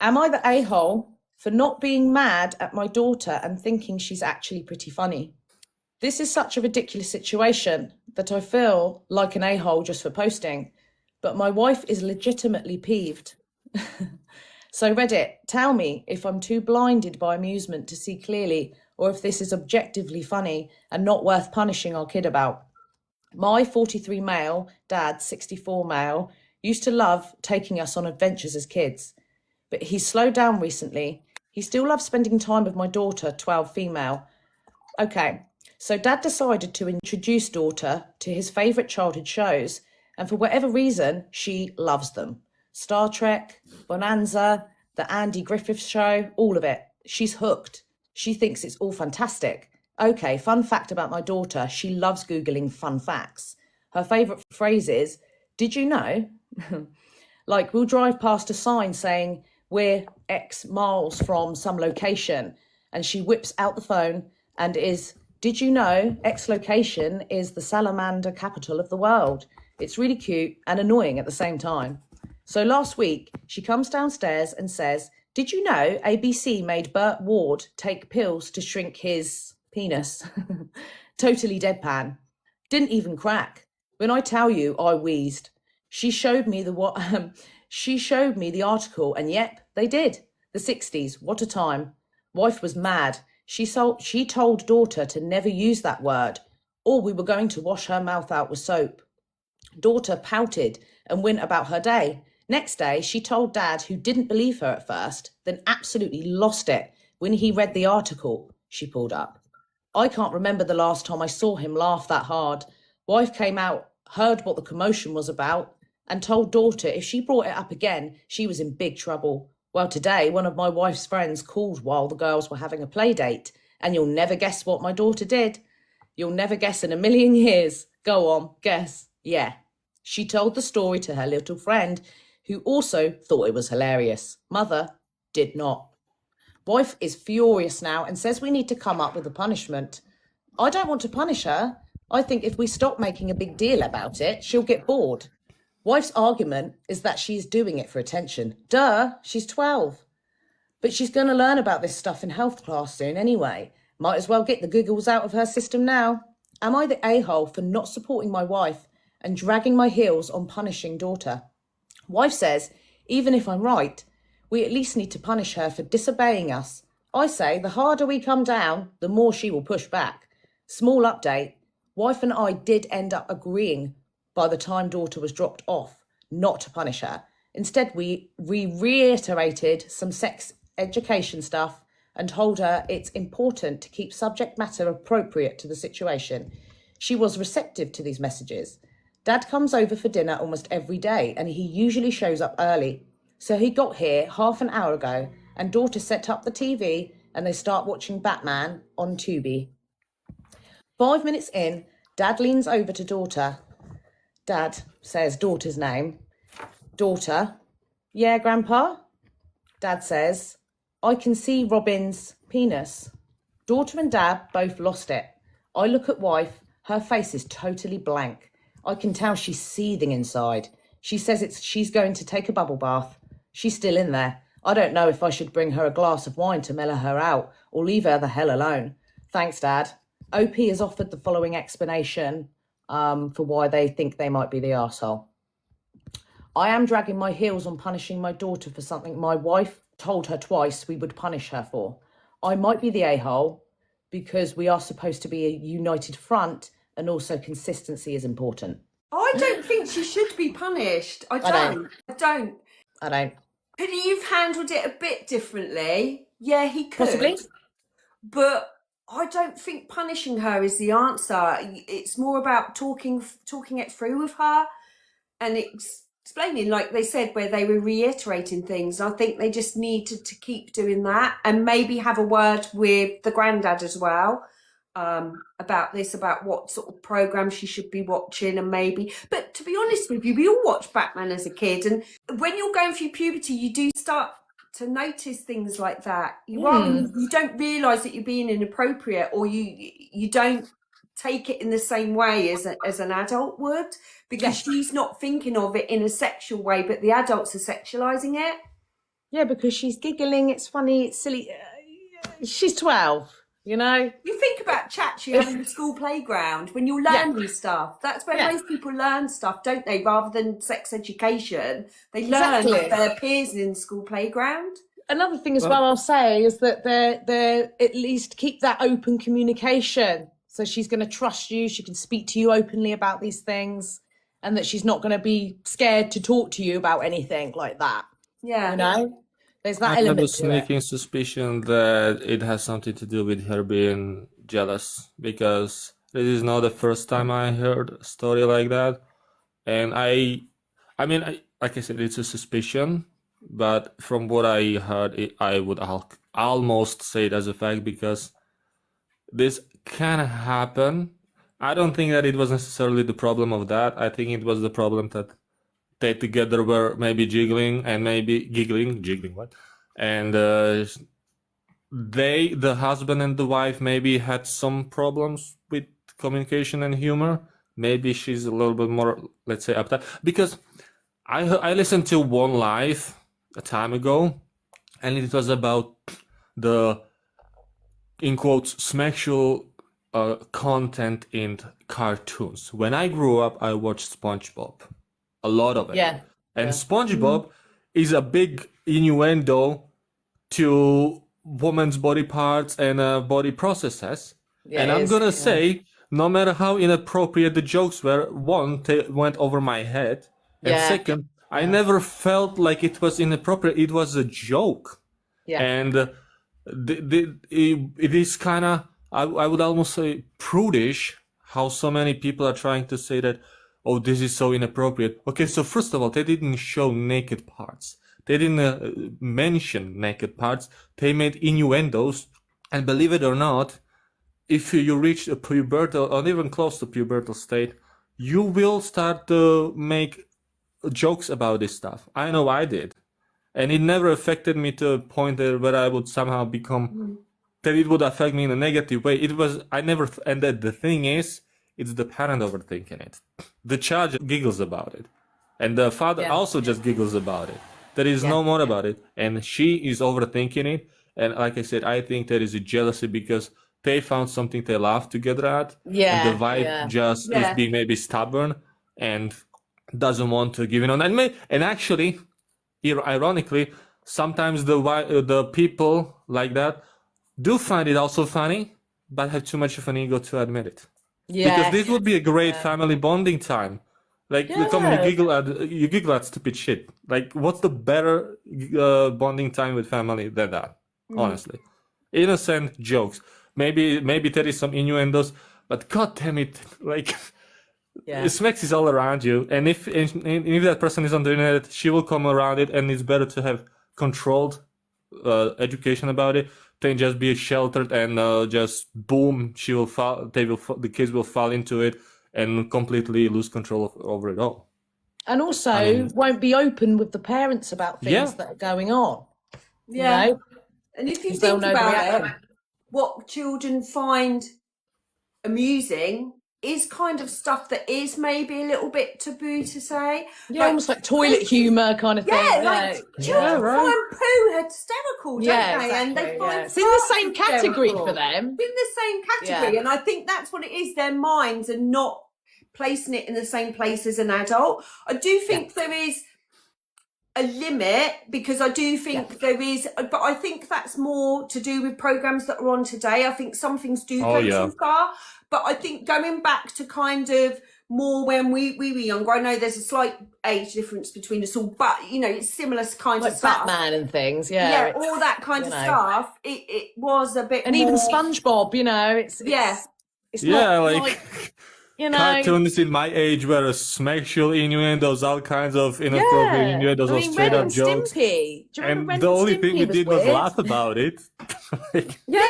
Am I the a-hole for not being mad at my daughter and thinking she's actually pretty funny? This is such a ridiculous situation that I feel like an a-hole just for posting, but my wife is legitimately peeved. So, Reddit, tell me if I'm too blinded by amusement to see clearly, or if this is objectively funny and not worth punishing our kid about. My 43 male, dad, 64 male, used to love taking us on adventures as kids, but he's slowed down recently. He still loves spending time with my daughter, 12 female. Okay, so dad decided to introduce daughter to his favourite childhood shows, and for whatever reason, she loves them. Star Trek, Bonanza, the Andy Griffith Show, all of it. She's hooked. She thinks it's all fantastic. Okay, fun fact about my daughter, she loves Googling fun facts. Her favourite phrase is, did you know? Like, we'll drive past a sign saying we're X miles from some location, and she whips out the phone and is, did you know X location is the salamander capital of the world? It's really cute and annoying at the same time. So last week, she comes downstairs and says, did you know ABC made Burt Ward take pills to shrink his penis? Totally deadpan. Didn't even crack. When I tell you, I wheezed. She showed me the article, and yep, they did. The 60s, what a time. Wife was mad. She told daughter to never use that word, or we were going to wash her mouth out with soap. Daughter pouted and went about her day. Next day, she told dad, who didn't believe her at first, then absolutely lost it when he read the article she pulled up. I can't remember the last time I saw him laugh that hard. Wife came out, heard what the commotion was about, and told daughter if she brought it up again, she was in big trouble. Well, today, one of my wife's friends called while the girls were having a play date, and you'll never guess what my daughter did. You'll never guess in a million years. Go on, guess. Yeah. She told the story to her little friend, who also thought it was hilarious. Mother did not. Wife is furious now and says we need to come up with a punishment. I don't want to punish her. I think if we stop making a big deal about it, she'll get bored. Wife's argument is that she's doing it for attention. Duh, she's 12. But she's going to learn about this stuff in health class soon anyway. Might as well get the giggles out of her system now. Am I the a-hole for not supporting my wife and dragging my heels on punishing daughter? Wife says, even if I'm right, we at least need to punish her for disobeying us. I say the harder we come down, the more she will push back. Small update, wife and I did end up agreeing by the time daughter was dropped off not to punish her. Instead, we reiterated some sex education stuff and told her it's important to keep subject matter appropriate to the situation. She was receptive to these messages. Dad comes over for dinner almost every day, and he usually shows up early. So he got here half an hour ago, and daughter set up the TV and they start watching Batman on Tubi. 5 minutes in, Dad leans over to daughter. Dad says daughter's name. Daughter, yeah, Grandpa? Dad says, I can see Robin's penis. Daughter and Dad both lost it. I look at wife, her face is totally blank. I can tell she's seething inside. She says she's going to take a bubble bath. She's still in there. I don't know if I should bring her a glass of wine to mellow her out or leave her the hell alone. Thanks, Dad. OP has offered the following explanation for why they think they might be the arsehole. I am dragging my heels on punishing my daughter for something my wife told her twice we would punish her for. I might be the a-hole because we are supposed to be a united front, and also consistency is important. I don't think she should be punished. I don't. Could he have handled it a bit differently? Yeah, he could. Possibly. But I don't think punishing her is the answer. It's more about talking it through with her and explaining, like they said, where they were reiterating things. I think they just needed to keep doing that and maybe have a word with the granddad as well. About what sort of program she should be watching, and maybe, but to be honest with you, we all watched Batman as a kid, and when you're going through puberty, you do start to notice things like that. You don't realise that you're being inappropriate, or you don't take it in the same way as an adult would, because she's not thinking of it in a sexual way, but the adults are sexualising it. Yeah, because she's giggling, it's funny, it's silly. She's 12, you know? You think about chat you have in the school playground when you're learning stuff. That's where Yeah. most people learn stuff, don't they? Rather than sex education, they learn Exactly. with their peers in the school playground. Another thing as well I'll say is that they're at least keep that open communication. So she's going to trust you. She can speak to you openly about these things, and that she's not going to be scared to talk to you about anything like that. Yeah. You know, there's that I have a element to it. sneaking suspicion that it has something to do with her being jealous, because this is not the first time I heard a story like that. And I mean, like I said, it's a suspicion, but from what I heard, I would almost say it as a fact, because this can happen. I don't think that it was necessarily the problem of that. I think it was the problem that they together were maybe giggling, what? And the husband and the wife maybe had some problems with communication and humor. Maybe she's a little bit more, let's say, uptight. Because I listened to one live a time ago, and it was about the, in quotes, sexual content in cartoons. When I grew up, I watched SpongeBob. A lot of it. Yeah. And SpongeBob is a big innuendo to women's body parts and body processes. Yeah, and it I'm is, gonna say, no matter how inappropriate the jokes were, one, they went over my head. And second, I never felt like it was inappropriate. It was a joke. Yeah. And it is kind of, I would almost say, prudish how so many people are trying to say that, oh, this is so inappropriate. Okay, so first of all, they didn't show naked parts. They didn't mention naked parts. They made innuendos. And believe it or not, if you reach a pubertal or even close to pubertal state, you will start to make jokes about this stuff. I know I did. And it never affected me to a point where I would somehow become, that it would affect me in a negative way. It was, and the thing is, it's the parent overthinking it. The child just giggles about it. And the father also just giggles about it. There is no more about it. And she is overthinking it. And like I said, I think there is a jealousy because they found something they laugh together at. Yeah. And the wife just is being maybe stubborn and doesn't want to give in on that. And actually, ironically, sometimes the people like that do find it also funny, but have too much of an ego to admit it. Yeah. Because this would be a great family bonding time. Like, you giggle at stupid shit. Like, what's the better bonding time with family than that? Honestly, innocent jokes. Maybe there is some innuendos, but god damn it, like, Smex is all around you, and if that person is on the internet, she will come around it, and it's better to have controlled education about it than just be sheltered and just boom, the kids will fall into it and completely lose control over it all. And also won't be open with the parents about things that are going on. Yeah. You know? And if you think about it, what children find amusing is kind of stuff that is maybe a little bit taboo to say. Yeah, almost like toilet humour kind of thing. Like children find poo hysterical, don't they? Exactly, and they find it's in the same category for them. It's in the same category. And I think that's what it is. Their minds are not placing it in the same place as an adult. I do think there is a limit, because I do think there is, but I think that's more to do with programs that are on today. I think some things do go too far, but I think going back to kind of more when we were younger, I know there's a slight age difference between us all, but you know, it's similar kind of stuff. Batman and things, all that kind of stuff. It was a bit, and more... even SpongeBob, you know, it's not like you know, cartoons in my age were sexual innuendos, all kinds of inappropriate innuendos, or straight up jokes. Stimpy. Do you remember and the only thing we did was weird? laugh about it. Yeah,